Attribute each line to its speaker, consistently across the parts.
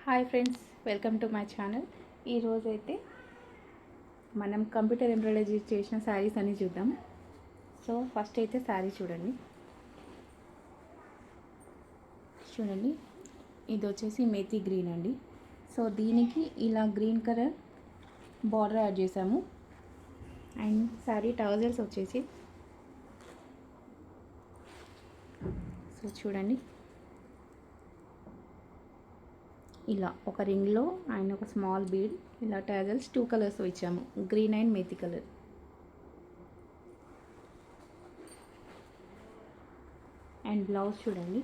Speaker 1: Hi friends, welcome to my channel. ఈరోజైతే మనం computer embroidery చేసిన శారీస్ అన్ని చూద్దాం. సో ఫస్ట్ అయితే శారీ చూడండి. ఇది వచ్చేసి మేతి గ్రీన్ అండి. సో దీనికి ఇలా గ్రీన్ కలర్ బార్డర్ యాడ్ చేసాము. అండ్ శారీ ట్రౌజర్స్ వచ్చేసి సో చూడండి, ఇలా ఒక రింగ్లో అండ్ ఒక స్మాల్ బీడ్, ఇలా టాజల్స్ 2 కలర్స్ ఇచ్చాము, green and methi colour. And blouse చూడండి,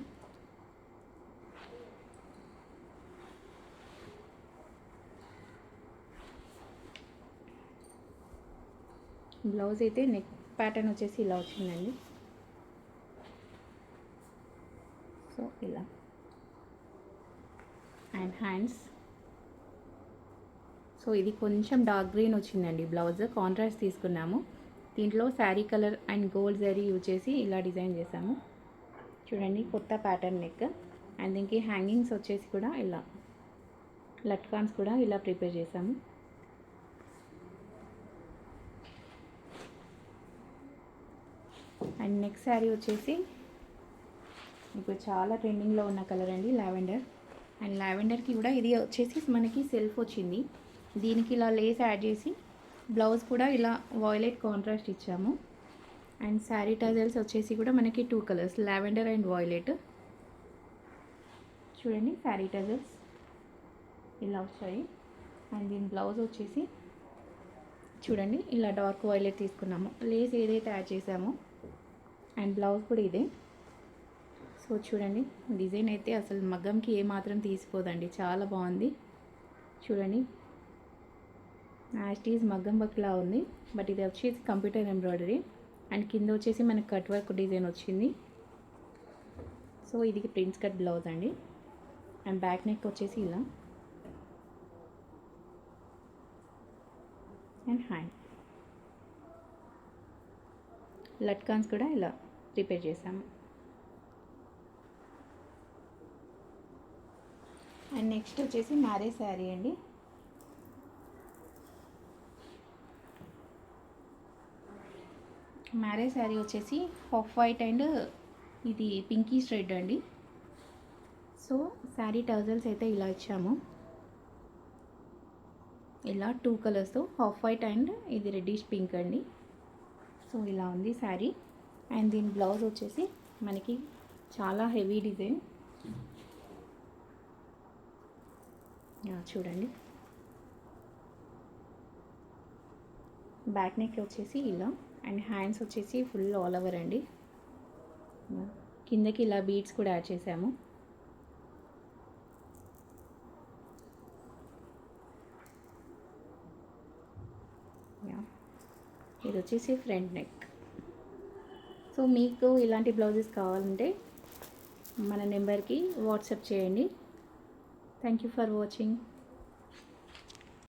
Speaker 1: బ్లౌజ్ అయితే నెక్ ప్యాటర్న్ వచ్చేసి ఇలా వచ్చిందండి. సో ఇలా అండ్ హ్యాండ్స్. సో ఇది కొంచెం డార్క్ గ్రీన్ వచ్చిందండి బ్లౌజ్, కాంట్రాస్ట్ తీసుకున్నాము. దీంట్లో sari colour and gold zari use చేసి ఇలా డిజైన్ చేసాము. చూడండి, కొత్త ప్యాటర్న్ నెక్. అండ్ దీనికి హ్యాంగింగ్స్ వచ్చేసి కూడా ఇలా లట్కాన్స్ కూడా ఇలా ప్రిపేర్ చేసాము. అండ్ నెక్స్ట్ శారీ వచ్చేసి ఇప్పుడు చాలా ట్రెండింగ్లో ఉన్న కలర్ అండి, లావెండర్. అండ్ లావెండర్కి కూడా ఇది వచ్చేసి మనకి సెల్ఫ్ వచ్చింది. దీనికి ఇలా లేస్ యాడ్ చేసి బ్లౌజ్ కూడా ఇలా వాయిలెట్ కాంట్రాస్ట్ ఇచ్చాము. అండ్ శారీ టజల్స్ వచ్చేసి కూడా మనకి 2 కలర్స్, లావెండర్ అండ్ వాయిలెట్. చూడండి, శారీ టజల్స్ ఇలా వచ్చాయి. అండ్ దీని బ్లౌజ్ వచ్చేసి చూడండి, ఇలా డార్క్ వాయిలెట్ తీసుకున్నాము. లేస్ ఏదైతే యాడ్ చేసామో అండ్ బ్లౌజ్ కూడా ఇదే. సో చూడండి, డిజైన్ అయితే అసలు మగ్గంకి ఏమాత్రం తీసిపోదండి, చాలా బాగుంది. చూడండి, యాస్టీజ్ మగ్గం వర్క్లా ఉంది, బట్ ఇది వచ్చేసి కంప్యూటర్ ఎంబ్రాయిడరీ. అండ్ కింద వచ్చేసి మనకి కట్ వర్క్ డిజైన్ వచ్చింది. సో ఇది ప్రిన్స్ కట్ బ్లౌజ్ అండి. అండ్ బ్యాక్ నెక్ వచ్చేసి ఇలా అండ్ హ్యాండ్ లట్కాన్స్ కూడా ఇలా ప్రిపేర్ చేసాము. అండ్ నెక్స్ట్ వచ్చేసి మ్యారేజ్ శారీ అండి. మ్యారేజ్ శారీ వచ్చేసి హాఫ్ వైట్ అండ్ ఇది పింకీష్ రెడ్ అండి. సో శారీ టజల్స్ అయితే ఇలా ఇచ్చాము, ఇలా 2 కలర్స్తో, హాఫ్ వైట్ అండ్ ఇది రెడ్డిష్ పింక్ అండి. సో ఇలా ఉంది శారీ. అండ్ దీని బ్లౌజ్ వచ్చేసి మనకి చాలా హెవీ డిజైన్. చూడండి, బ్యాక్ నెక్ వచ్చేసి ఇలా అండ్ హ్యాండ్స్ వచ్చేసి ఫుల్ ఆల్ ఓవర్ అండి. కిందకి ఇలా బీడ్స్ కూడా యాడ్ చేసాము. ఇది వచ్చేసి ఫ్రంట్ నెక్. సో మీకు ఇలాంటి బ్లౌజెస్ కావాలంటే మన నెంబర్కి వాట్సాప్ చేయండి. Thank you for watching.